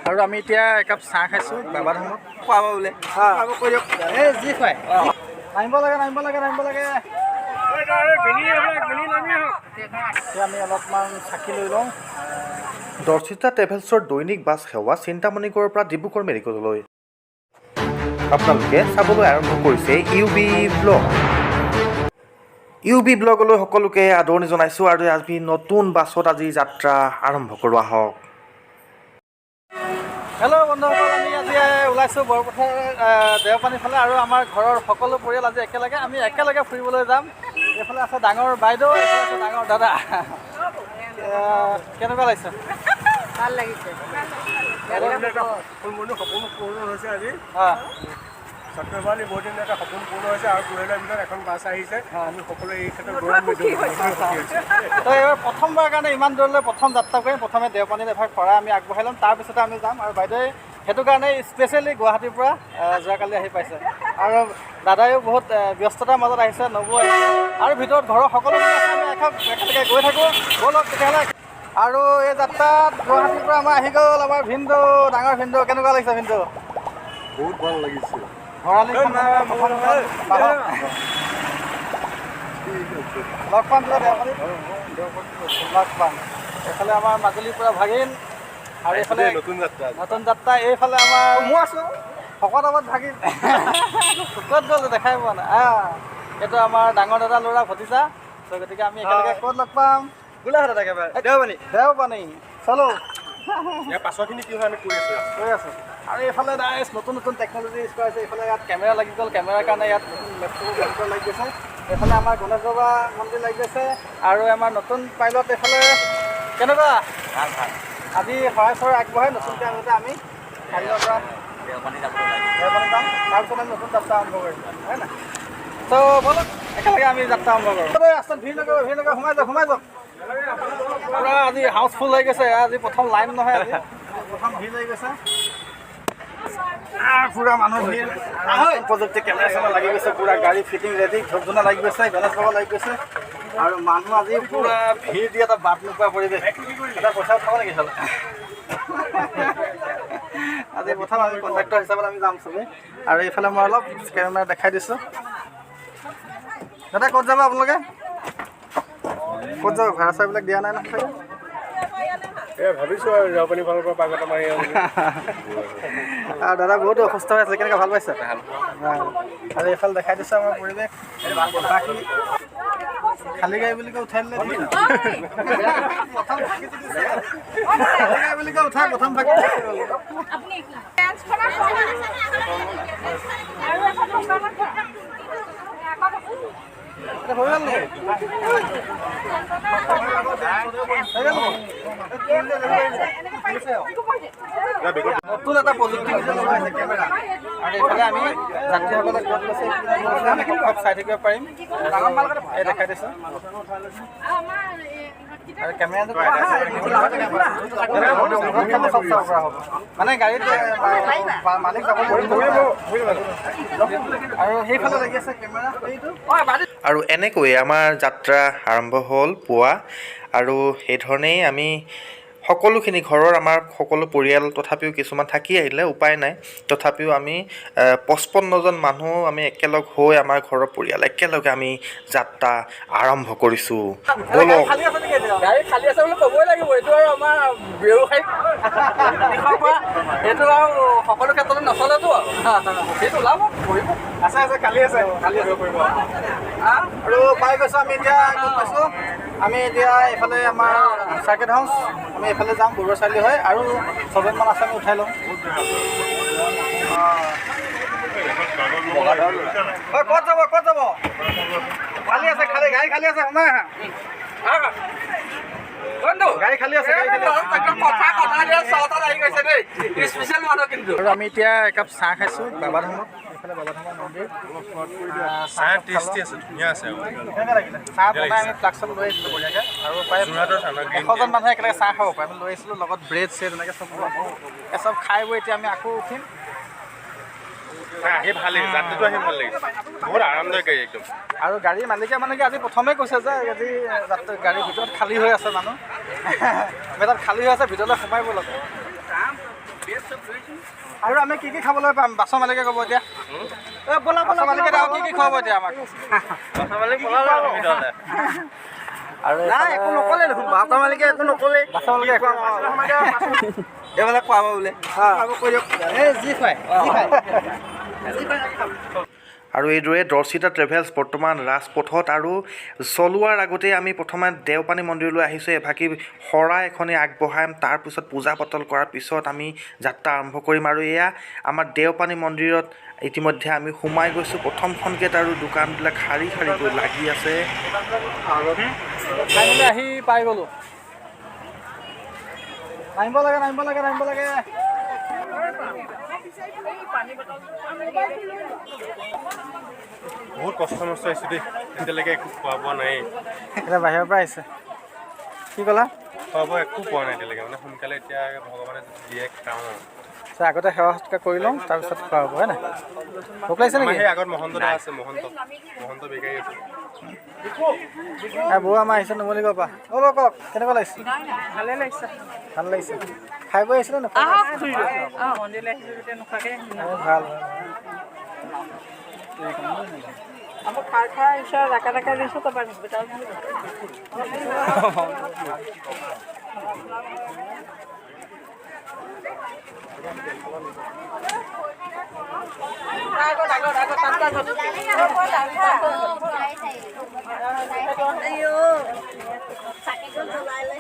আৰু আমি এতিয়া একাপ চাহ খাইছোঁ বাবা ধামত খুৱাব বোলে কৈ দিয়ক এই যি খুৱাই নামিব লাগে আমি অলপমান চাকি লৈ লওঁ। দৰ্শিতা ট্ৰেভেলছৰ দৈনিক বাছ সেৱা চিন্তামণিগড়ৰ পৰা ডিব্ৰুগড় মেডিকেললৈ আপোনালোকে চাবলৈ আৰম্ভ কৰিছে ইউ বি ব্লগলৈ সকলোকে আদৰণি জনাইছোঁ আৰু আজি নতুন বাছত আজি যাত্ৰা আৰম্ভ কৰোঁ আহক। হেল্ল' বন্ধুসকল, আমি আজি ওলাইছোঁ বৰপথাৰ দেওপানীৰ ফালে আৰু আমাৰ ঘৰৰ সকলো পৰিয়াল আজি আমি একেলগে ফুৰিবলৈ যাম। এইফালে আছে ডাঙৰ বাইদেউ, এইফালে আছে ডাঙৰ দাদা। কেনেকুৱা লাগিছে? ভাল লাগিছে। সপোন পূৰ্ণ হৈছে আজি। ছাত্ৰবাণী বহুত দিন এটা সপোন পূৰ্ণ হৈছে আৰু পৰিয়ালৰ ভিতৰত এখন বাছ আহিছে। আমি সকলোৱে এই ক্ষেত্ৰত তো এইবাৰ প্ৰথমবাৰৰ কাৰণে ইমান দূৰলৈ প্ৰথম যাত্ৰা কৰিম। প্ৰথমে দেওপানীত এভাগ শৰাই আমি আগবঢ়াই ল'ম, তাৰপিছতে আমি যাম। আৰু বাইদেৱে সেইটো কাৰণে স্পেচিয়েলি গুৱাহাটীৰ পৰা যোৱাকালি আহি পাইছে। আৰু দাদায়ো বহুত ব্যস্ততাৰ মাজত আহিছে, নবৌ আহিছে আৰু ভিতৰত ঘৰৰ সকলোখিনি আছে। আমি একেলগে গৈ থাকোঁ, ব'লক তেতিয়াহ'লে। আৰু এই যাত্ৰাত গুৱাহাটীৰ পৰা আমাৰ আহি গ'ল আমাৰ ভিনদেউ, ডাঙৰ ভিনদেউ। কেনেকুৱা লাগিছে ভিনদেউ? বহুত ভাল লাগিছে। ভৰালি লগ পাম লগ পাম। এইফালে আমাৰ মাজুলীৰ পৰা ভাগিন আৰু এইফালে নতুন যাত্ৰা। এইফালে আমাৰ মই আছোঁ শকত ভাগিন। ক'ত গ'ল দেখাই পোৱা নাই। এইটো আমাৰ ডাঙৰ দাদা ল'ৰা ভতিজা। ত' গতিকে আমি একেলগে ক'ত লগ পাম? গোলাঘাটত একেবাৰে দেওপানী চলো। ইয়াৰ পাছৰখিনি কি হয় আমি কৈ আছোঁ। আৰু এইফালে নতুন টেকন'লজি ইউজ কৰা হৈছে। এইফালে ইয়াত কেমেৰা লাগি গ'ল, কেমেৰাৰ কাৰণে ইয়াত নতুন লেপটপ লাগি গৈছে। এইফালে আমাৰ গণেশ বাবা মন্দিৰ লাগি গৈছে আৰু আমাৰ নতুন পাইলট এইফালে। কেনেকুৱা? আজি শৰাই চৰাই আগবঢ়াই নতুনকৈ আনোতে আমি কাইলৈৰ পৰা দেওপানী যাম, তাৰপিছত আমি নতুন যাত্ৰা আৰম্ভ কৰিম, হয় নাই? ত' ব'লক একেলগে আমি যাত্ৰা আৰম্ভ কৰোঁ। ৰাস্তাত ভিৰ নকৰিব, সোমাই যাওক। পুৰা আজি হাউচফুল হৈ গৈছে। আজি প্ৰথম লাইন নহয়, আজি প্ৰথম ভিৰ হৈ গৈছে। পুৰা মানুহ ভিৰ, প্ৰযুক্তি কেমেৰা চেমেৰা লাগি গৈছে, পুৰা গাড়ী ফিটিং ৰেডি, ধূপ ধূনা লাগি গৈছে, গণেশ বাবা লাগি গৈছে আৰু মানুহ আজি পুৰা ভিৰ দি এটা বাট নোপোৱা পৰিৱেশ। এটা পইচা উঠাব নেকি হ'লে? আজি প্ৰথম আমি কণ্ট্ৰেক্টৰ হিচাপত আমি যাম চবেই। আৰু এইফালে মই অলপ কেমেৰা দেখাই দিছোঁ। দাদা ক'ত যাব আপোনালোকে? ক'ত যাব? ভাড়া চাড়াবিলাক দিয়া নাই নহয় চাগে? ভাবিছোঁ আৰু দেওপানী ফালৰ পৰা পাগত মাৰি আৰু দাদা বহুতো অসুস্থ হৈ আছে, কেনেকৈ ভাল পাইছে? আৰু এইফালে দেখাই দিছোঁ আমাৰ পৰিৱেশ। বাকী খালী গাড়ী বুলি কৈ উঠাই দিলে খালী গাড়ী বুলি কৈ উঠাই প্ৰথম ভাগি হৈ গ'ল নেকি? নতুন এটা প্ৰযুক্তি লগাইছে কেমেৰা। আৰু এইফালে আমি যাত্ৰীসকলে ক'ত গৈছে সব চাই থাকিব পাৰিম। এই দেখাই দিছোঁ। আৰু কেমেৰাটো চব চাব পৰা হ'ব, মানে গাড়ীত মালিক যাব আৰু সেইফালে লাগি আছে কেমেৰা। আৰু এনেকৈয়ে আমাৰ যাত্ৰা আৰম্ভ হ'ল পুৱা। আৰু সেইধৰণেই আমি সকলোখিনি ঘৰৰ আমাৰ সকলো পৰিয়াল তথাপিও কিছুমান থাকি আহিলে, উপায় নাই। তথাপিও আমি 55জন মানুহ আমি একেলগ হৈ আমাৰ ঘৰৰ পৰিয়াল একেলগে আমি যাত্ৰা আৰম্ভ কৰিছোঁ। ব'লক। গাড়ী খালী আছে বুলি ক'বই লাগিব। এইটো আৰু আমাৰ ব্যৱসায়িক দিশৰ পৰা এইটো আৰু সকলো ক্ষেত্ৰতে নচলেতো। সেইটো ওলাব কৰিব আছে খালী আছে কৰিব। আৰু পাই গৈছোঁ আমি এতিয়া ক'ত পাইছোঁ? আমি এতিয়া এইফালে আমাৰ চাৰ্কিট হাউচ, আমি এইফালে যাম বৰুৱা চাৰিআলি হৈ। আৰু 7মান আছে, আমি উঠাই ল'ম। ক'ত যাব? খালী আছে, গাড়ী খালী আছে, সোমাই আহা। গাড়ী খালী আছে। আৰু আমি এতিয়া একাপ চাহ খাইছোঁ বাবা ধামত। এইফালে বাবা ধামৰ মন্দিৰ। চাহ টেষ্টি আছে, ধুনীয়া আছে। কেনেকৈ লাগিলে? চাহ বনাই আমি ফ্লাক্সত লৈ আহিছিলোঁ বঢ়িয়াকৈ। আৰু প্ৰায় 100জন মানুহে একেলগে চাহ খাব পাৰে। আমি লৈ আহিছিলোঁ লগত ব্ৰেড চেড এনেকৈ চব খাই বৈ এতিয়া আমি আকৌ উঠিম। আহি ভাল লাগিছে, যাত্ৰাটো আহি ভাল লাগিছে, বহুত আৰামদায়ক গাড়ী একদম। আৰু গাড়ীৰ মালিকে মানে কি আজি প্ৰথমেই কৈছে যে আজি গাড়ীৰ ভিতৰত খালী হৈ আছে মানুহ। তাত খালী হৈ আছে, ভিতৰলৈ সোমাই ব'লক। আৰু আমি কি খাবলৈ পাম বাছৰ মালিকে ক'ব এতিয়া বাছৰ মালিকে আৰু কি খুৱাব এতিয়া আমাক বাছৰ মালিক আৰু নাই একো নক'লে দেখোন বাছৰ মালিকে একো নক'লে বাছৰ মালিকে এইবিলাক খুৱাব বোলে কৈ দিয়ক এই যি খুৱাই আৰু এইদৰে দৰ্শিতা ট্ৰেভেলছ বৰ্তমান ৰাজপথত আৰু চলোৱাৰ আগতেই আমি প্ৰথমে দেওপানী মন্দিৰলৈ আহিছোঁ এভাগি শৰাই এখনি আগবঢ়াম তাৰপিছত পূজা পাতল কৰাৰ পিছত আমি যাত্ৰা আৰম্ভ কৰিম আৰু এয়া আমাৰ দেওপানী মন্দিৰত ইতিমধ্যে আমি সোমাই গৈছোঁ প্ৰথমখন গেট আৰু দোকানবিলাক শাৰী শাৰীকৈ লাগি আছে ফাইনেলি আহি পাই গ'লোঁ নামিব লাগে বহুত কষ্ট মষ্ট আহিছোঁ দেই এতিয়ালৈকে একো খোৱা বোৱা নাই এতিয়া বাহিৰৰ পৰা আহিছে কি ক'লা খোৱা বোৱা একো পোৱা নাই এতিয়ালৈকে মানে সোনকালে এতিয়া ভগৱানে দিয়ে খাওঁ আগতে সেৱা সৎকাৰ কৰি লওঁ তাৰপিছত খোৱা হ'ব হয় নাই ভোক লাগিছে নেকি সেই আগত মহন্ত দা আছে মহন্ত বেকাৰী আছে বৌ আমাৰ আহিছে নুমলীগড়ৰ পৰা অ' বৌ কওক কেনেকুৱা লাগিছে ভাল লাগিছে খাই বৈ আহিছিলে নে ভাল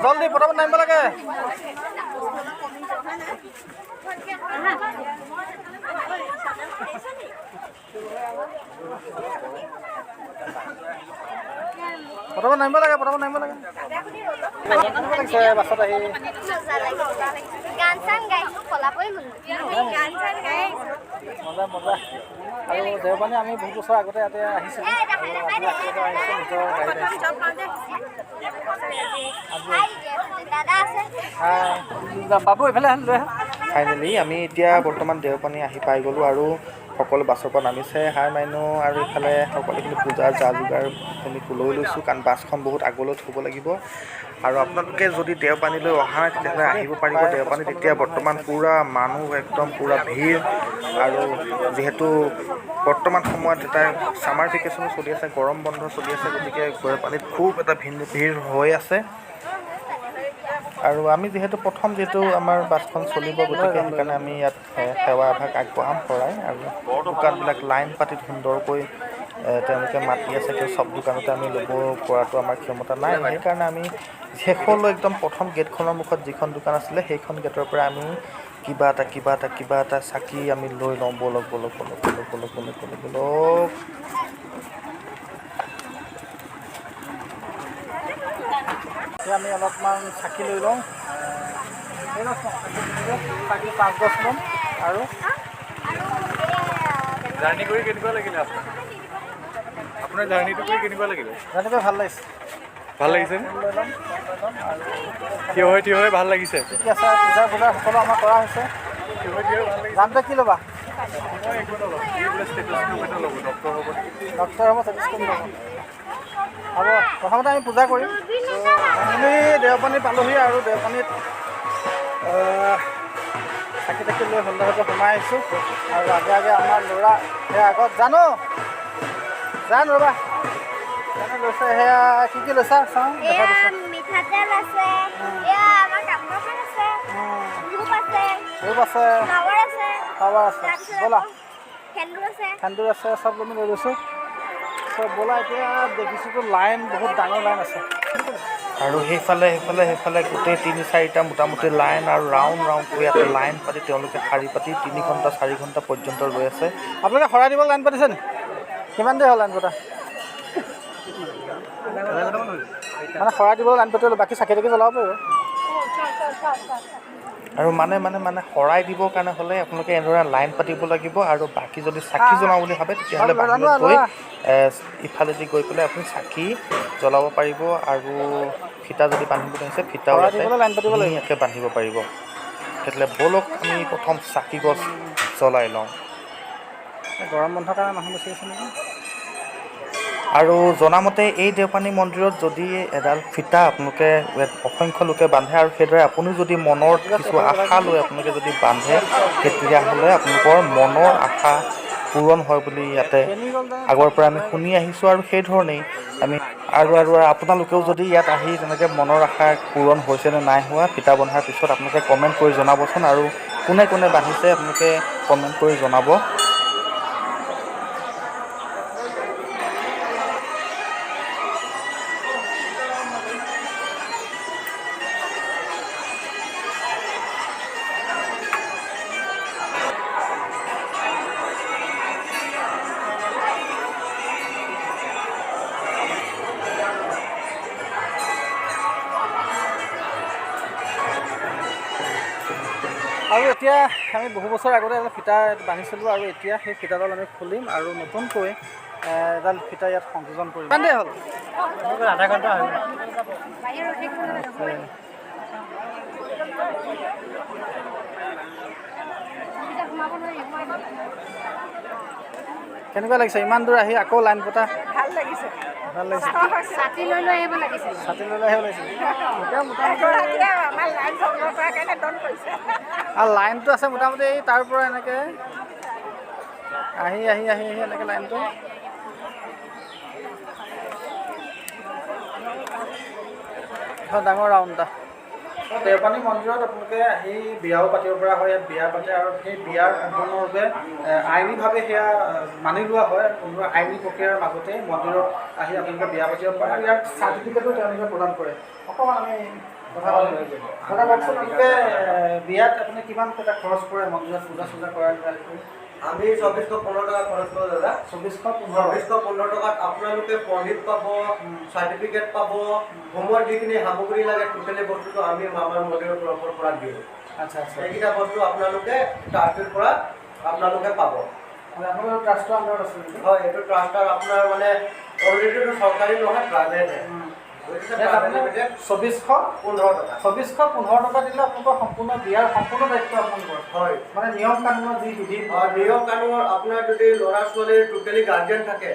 জলদি পটাপট নামিব লাগে পটাপট নামিব লাগে বাছত আহি মজা আৰু দেওবানী আমি বহুত বছৰ আগতে ইয়াতে আহিছিলোঁ বাবু এইফালে আহিলোঁ ফাইনেলি আমি এতিয়া বৰ্তমান দেওপানী আহি পাই গ'লোঁ আৰু সকলো বাছৰ পৰা নামিছে হাই মাইনো আৰু ইফালে সকলোখিনি পূজাৰ যা যোগাৰখিনি লৈ লৈছোঁ কাৰণ বাছখন বহুত আগলৈ থ'ব লাগিব আৰু আপোনালোকে যদি দেওপানীলৈ অহা নাই তেতিয়াহ'লে আহিব পাৰিব দেওপানীত এতিয়া বৰ্তমান পূৰা মানুহ একদম পূৰা ভিৰ আৰু যিহেতু বৰ্তমান সময়ত এটা ছামাৰ ভেকেশ্যনো চলি আছে গৰম বন্ধ চলি আছে গতিকে দেওপানীত খুব এটা ভিৰ হৈ আছে আৰু আমি যিহেতু আমাৰ বাছখন চলিব গতিকে সেইকাৰণে আমি ইয়াত সেৱা এভাগ আগবঢ়াম শৰাই আৰু দোকানবিলাক লাইন পাতি সুন্দৰকৈ তেওঁলোকে মাতি আছে কিন্তু চব দোকানতে আমি ল'ব পৰাটো আমাৰ ক্ষমতা নাই সেইকাৰণে আমি শেষলৈ একদম প্ৰথম গেটখনৰ মুখত যিখন দোকান আছিলে সেইখন গেটৰ পৰা আমি কিবা এটা চাকি আমি লৈ লওঁ বলক আমি অলপমান চাকি লৈ লওঁ চাকি 5-10 ল'ম আৰু জাৰ্ণি কৰি কেনেকুৱা লাগিলে আপোনাৰ জাৰ্ণিটো কৰি কেনেকুৱা লাগিলে জাৰ্ণি ভাল লাগিছে ভাল লাগিছে থিয় হৈ ভাল লাগিছে ঠিক আছে পূজা সকলো আমাৰ কৰা হৈছে দামটো কি ল'বা ডক্টৰ হ'ব ষ্টেথিস্কোপ ল'ব হ'ব প্ৰথমতে আমি পূজা কৰিম আমি দেওপানী পালোহি আৰু দেওপানীত চাকি তাকি লৈ সুন্দৰভাৱে সোমাই আহিছোঁ আৰু আগে আমাৰ ল'ৰা সেয়া আগত জানো ৰ'বা লৈছে সেয়া কি লৈছা চাওঁ মিঠাতেল আছে ধূপ আছে পাৱাৰ আছে ব'লা সেন্দুৰ আছে চব আমি লৈ লৈছোঁ চব ব'লা এতিয়া দেখিছোঁতো লাইন বহুত ডাঙৰ লাইন আছে আৰু সেইফালে গোটেই 3-4টা মোটামুটি লাইন আৰু ৰাউণ্ডকৈ ইয়াতে লাইন পাতি তেওঁলোকে শাৰী পাতি 3 ঘণ্টা 4 ঘণ্টা পৰ্যন্ত ৰৈ আছে আপোনালোকে শৰাই দিব লাইন পাতিছে নি কিমান দেৰি হ'ল লাইন পতা মানে শৰাই দিবলৈ লাইন পাতিলে বাকী চাকি তাকি জ্বলাব পাৰিব আৰু মানে শৰাই দিবৰ কাৰণে হ'লে আপোনালোকে এনেদৰে লাইন পাতিব লাগিব আৰু বাকী যদি চাকি জ্বলাওঁ বুলি ভাবে তেতিয়াহ'লে বাহিৰত গৈ ইফালেদি গৈ পেলাই আপুনি চাকি জ্বলাব পাৰিব আৰু ফিটা যদি বান্ধিব লাগিছে ফিটাও ধুনীয়াকৈ বান্ধিব পাৰিব তেতিয়াহ'লে ব'লক আমি প্ৰথম চাকি গছ জ্বলাই লওঁ গৰম বন্ধৰ কাৰণে মানুহ বেছি আছে নেকি আৰু জনামতে এই দেওপানী মন্দিৰত যদি এডাল ফিতা আপোনালোকে অসংখ্য লোকে বান্ধে আৰু সেইদৰে আপুনি যদি মনৰ কিছু আশা লৈ আপোনালোকে যদি বান্ধে তেতিয়াহ'লে আপোনালোকৰ মনৰ আশা পূৰণ হয় বুলি ইয়াতে আগৰ পৰা আমি শুনি আহিছোঁ আৰু সেইধৰণেই আমি আৰু আপোনালোকেও যদি ইয়াত আহি তেনেকৈ মনৰ আশা পূৰণ হৈছে নে নাই হোৱা ফিতা বন্ধাৰ পিছত আপোনালোকে কমেণ্ট কৰি জনাবচোন আৰু কোনে কোনে বান্ধিছে আপোনালোকে কমেণ্ট কৰি জনাব। আৰু এতিয়া আমি বহু বছৰ আগতে এডাল ফিতা বান্ধিছিলোঁ আৰু এতিয়া সেই ফিতাডাল আমি খুলিম আৰু নতুনকৈ এডাল ফিতা ইয়াত সংযোজন কৰিম। কিমান দেৰি হ'ল? আধা ঘণ্টা হ'ল। কেনেকুৱা লাগিছে ইমান দূৰ আহি আকৌ লাইন পতা? ভাল লাগিছে। ভাল লাগিছে। ছাতি লৈ লৈ আহিব লাগিছিল। ছাতি লৈ আহিব লাগিছিল। আমাৰ লাইন ভঙিব পৰা কাৰণে দন কৰিছে। আৰু লাইনটো আছে মোটামুটি তাৰ পৰা এনেকৈ আহি এনেকৈ লাইনটো এখন ডাঙৰ ৰাউণ্ড এটা। দেওপানী মন্দিৰত আপোনালোকে আহি বিয়াও পাতিব পৰা হয়, ইয়াত বিয়া পাতে আৰু সেই বিয়াৰ সম্পূৰ্ণৰূপে আইনীভাৱে সেয়া মানি লোৱা হয়। কোনো আইনী প্ৰক্ৰিয়াৰ মাজতে মন্দিৰত আহি আপোনালোকে বিয়া পাতিব পাৰে আৰু ইয়াৰ চাৰ্টিফিকেটো তেওঁলোকে প্ৰদান কৰে। অকণমান আমি কথা পাতিব লাগিব। দাদা কওকচোন, আপোনালোকে বিয়াত আপুনি কিমান টকা খৰচ কৰে মন্দিৰত পূজা চূজা কৰাৰ কাৰণে? আমি 2415 টকা খৰচ কৰোঁ দাদা। 2415 টকাত আপোনালোকে পণ্ডিত পাব, চাৰ্টিফিকেট পাব, হোমৰ যিখিনি সামগ্ৰী লাগে টোটেলি বস্তুটো আমি আমাৰ মন্দিৰৰ তৰফৰ পৰা দিওঁ। আচ্ছা আচ্ছা। এইকেইটা বস্তু আপোনালোকে ট্ৰাষ্টৰ পৰা আপোনালোকে পাব। আপোনালোকৰ ট্ৰাষ্টৰ আণ্ডাৰত আছে নেকি? হয়, এইটো ট্ৰাষ্টৰ আপোনাৰ মানে অলৰেডিটো চৰকাৰী নহয়, প্ৰাইভেট। 2415 টকা দিলে আপোনালোকৰ সম্পূৰ্ণ বিয়াৰ সম্পূৰ্ণ দায়িত্ব আপোনালোকৰ। হয়, মানে নিয়ম কানুনৰ যি বিধি নিয়ম কানুনৰ আপোনাৰ যদি ল'ৰা ছোৱালীৰ টোটেলি গাৰ্জেন থাকে,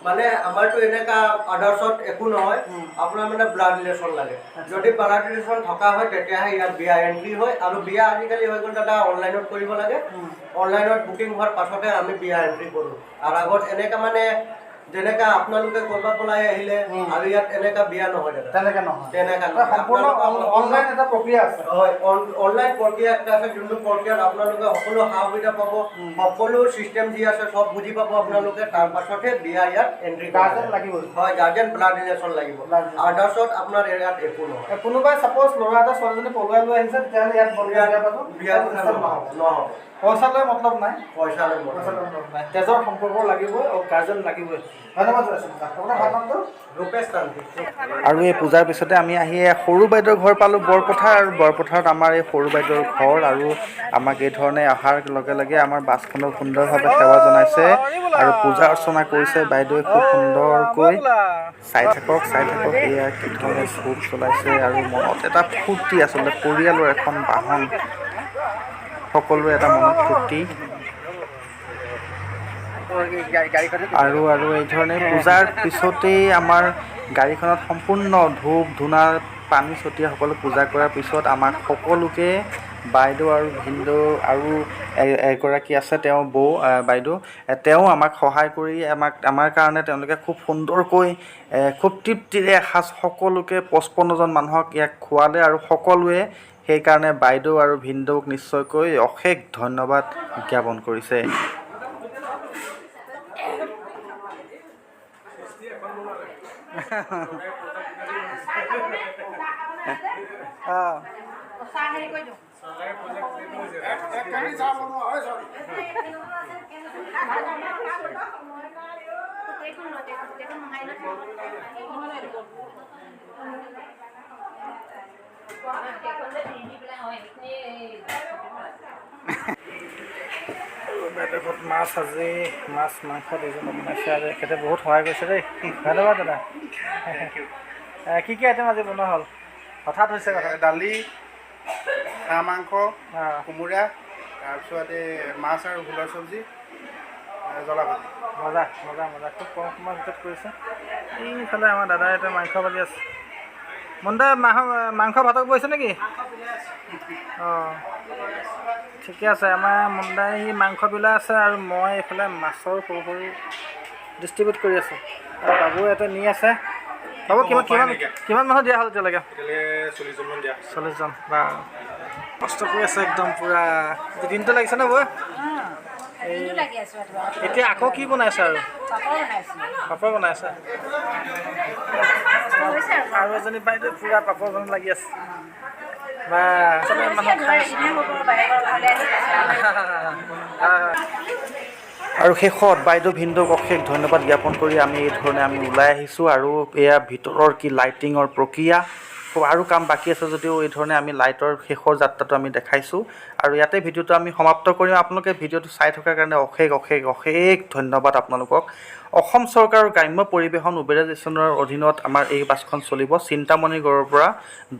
মানে আমাৰতো এনেকা আদাৰ্ছত একো নহয়, আপোনাৰ মানে ব্লাড ৰিলেশ্যন লাগে। যদি ব্লাড ৰিলেশ্যন থকা হয় তেতিয়াহে ইয়াত বিয়া এণ্ট্ৰি হয়। আৰু বিয়া আজিকালি হৈ গ'ল দাদা অনলাইনত কৰিব লাগে। অনলাইনত বুকিং হোৱাৰ পাছতে আমি বিয়া এণ্ট্ৰি কৰোঁ। আৰু আগত এনেকা মানে যেনেকা আপোনালোকে কৰবাত পলাই আহিলে আৰু ইয়াত এনেকা বিয়া নহয় দাদা, তেনেকৈ নহয়। তেনেকা সম্পূৰ্ণ অনলাইন এটা প্ৰক্ৰিয়া আছে। হয়, অনলাইন প্ৰক্ৰিয়া এটা আছে, যোনটো প্ৰক্ৰিয়াত আপোনালোকে সকলো সা সুবিধা পাব, সকলো চিষ্টেম যি আছে চব বুজি পাব আপোনালোকে। তাৰ পাছতহে বিয়া ইয়াত এণ্ট্ৰি গাৰ্জেন লাগিব। হয়, গাৰ্জেন ব্লাড ৰিলেশ্যন লাগিব। আদাৰ্ছত আপোনাৰ ইয়াত একো নহয়। কোনোবাই চাপ'জ ল'ৰা এটা ছোৱালীজনী পলুৱাই লৈ আহিছে তেতিয়াহ'লে ইয়াত বিয়া নহ'ব। পইচা লৈ মতলব নাই। পইচা লৈ মতলব নাই। তেজৰ সম্পৰ্ক লাগিবই আৰু গাৰ্জেন লাগিবই। ধন্যবাদ জনাইছোঁ। আপোনাৰ ভাল নামটো? ৰূপেশ তান্ত্ৰিক। আৰু এই পূজাৰ পিছতে আমি আহি সৰু বাইদেউৰ ঘৰ পালোঁ, বৰপথাৰ। আৰু বৰপথাৰত আমাৰ এই সৰু বাইদেউৰ ঘৰ আৰু আমাক এই ধৰণে অহাৰ লগে লগে আমাৰ বাছখনক সুন্দৰভাৱে সেৱা জনাইছে আৰু পূজা অৰ্চনা কৰিছে বাইদেৱে খুব সুন্দৰকৈ। চাই থাকক এয়া কি ধৰণে ধূপ জ্বলাইছে আৰু মনত এটা ফূৰ্তি, আচলতে পৰিয়ালৰ এখন বাহন, সকলোৰে এটা মনত ফূৰ্তি। আৰু এই ধৰণে পূজাৰ পিছতেই আমাৰ গাড়ীখনত সম্পূৰ্ণ ধূপ ধূনা পানী ছটিয়াই সকলো পূজা কৰাৰ পিছত আমাক সকলোকে বাইদেউ আৰু ভিনদেউ আৰু এগৰাকী আছে তেওঁ বৌ বাইদেউ, তেওঁ আমাক সহায় কৰি আমাৰ কাৰণে তেওঁলোকে খুব সুন্দৰকৈ খুব তৃপ্তিৰে এসাঁজ সকলোকে 55জন মানুহক ইয়াক খোৱালে আৰু সকলোৱে সেইকাৰণে বাইদেউ আৰু ভিনদেউক নিশ্চয়কৈ অশেষ ধন্যবাদ জ্ঞাপন কৰিছে। বেলেগত মাছ আজি মাছ মাংস দুজনে বনাইছে আৰু এখেতে বহুত সহায় কৰিছে দেই। ধন্যবাদ দাদা। কি আইটেম আজি বনোৱা হ'ল? হঠাৎ হৈছে কথা। দালি, হাঁহ মাংস, কোমোৰা, তাৰপিছতে মাছ আৰু ভোলৰ চব্জি, জ্বলা ভাজি মজা মজা মজা খুব কম সময়ৰ ভিতৰত কৰিছে এইফালে আমাৰ দাদাই এটা মাংস ভাজি আছে মন্দা মাংস ভাতক বহিছে নেকি অঁ ঠিকে আছে আমাৰ মন্দাই মাংস বিলা আছে আৰু মই এইফালে মাছৰ সৰু সৰু ডিষ্ট্ৰিবিউট কৰি আছোঁ আৰু বাবু ইয়াতে নি আছে বাবু কিমান মানুহ দিয়া হ'ল এতিয়ালৈকে 40জনমান দিয়া 40জন বা কষ্ট কৰি আছে একদম পূৰা দিনটো লাগিছে ন বৌ দিনটো লাগি আছোঁ ৰাতিপুৱা এতিয়া আকৌ কি বনাইছে আৰু পাপৰ বনাইছোঁ পাপৰ বনাইছে হৈছে আৰু আৰু এজনী বাইদেউ পূৰা পাপৰ বনাই লাগি আছে বা চবে মানুহ খাই আছে আৰু শেষত বাইদেউ ভিনদেউক অশেষ ধন্যবাদ জ্ঞাপন কৰি আমি এই ধৰণে আমি ওলাই আহিছোঁ আৰু এয়া ভিতৰৰ কি লাইটিঙৰ প্ৰক্ৰিয়া আৰু কাম বাকী আছে যদিও এই ধৰণে আমি লাইটৰ শেষৰ যাত্ৰাটো আমি দেখাইছোঁ আৰু ইয়াতে ভিডিঅ'টো আমি সমাপ্ত কৰিম আপোনালোকে ভিডিঅ'টো চাই থকাৰ কাৰণে অশেষ ধন্যবাদ আপোনালোকক অসম চৰকাৰৰ গ্ৰাম্য পৰিবহণ উবেৰাইজেশ্যনৰ অধীনত আমাৰ এই বাছখন চলিব চিন্তামণিগড়ৰ পৰা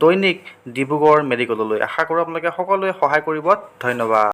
দৈনিক ডিব্ৰুগড় মেডিকেললৈ আশা কৰোঁ আপোনালোকে সকলোৱে সহায় কৰিব ধন্যবাদ